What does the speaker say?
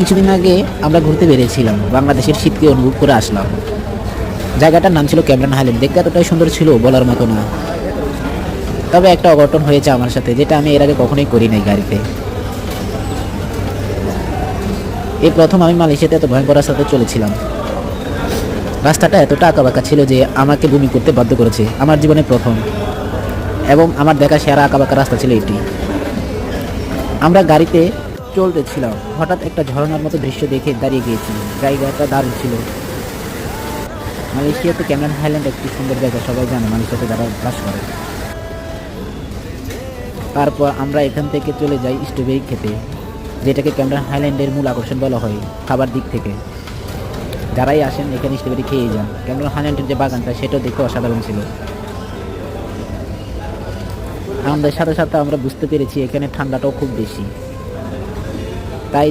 কিছুদিন আগে আমরা ঘুরতে বেরিয়েছিলাম, বাংলাদেশের শীতকে অনুভব করে আসলাম। জায়গাটার নাম ছিল ক্যামেরন হাইল্যান্ড। দেখতে এতটাই সুন্দর ছিল বলার মতো না। তবে একটা অঘটন হয়েছে আমার সাথে, যেটা আমি এর আগে কখনোই করি নাই গাড়িতে। এই প্রথম আমি মালয়েশিয়াতে এত ভয়ঙ্কর রাস্তাতে চলেছিলাম। রাস্তাটা এতটা আঁকাবাঁকা ছিল যে আমাকে বমি করতে বাধ্য করেছে। আমার জীবনে প্রথম এবং আমার দেখা সেরা আঁকাবাঁকা রাস্তা ছিল এটি। আমরা গাড়িতে চলতেছিলাম, হঠাৎ একটা ঝরনার মতো দৃশ্য দেখে দাঁড়িয়ে গিয়েছি। জায়গাটা দারুণ ছিল। মালয়েশিয়াতে ক্যামেরন হাইল্যান্ড একটি সুন্দর জায়গা, সবাই জানে মালয়েশিয়াতে যারা বাস করে। তারপর আমরা এখান থেকে চলে যাই স্ট্রবেরি খেতে, যেটাকে ক্যামেরন হাইল্যান্ডের মূল আকর্ষণ বলা হয় খাবার দিক থেকে। যারাই আসেন এখানে স্ট্রবেরি খেয়ে যান। ক্যামেরন হাইল্যান্ডের যে বাগানটা, সেটাও দেখতে অসাধারণ ছিল। আমাদের সাথে সাথে আমরা বুঝতে পেরেছি এখানে ঠান্ডাটাও খুব বেশি।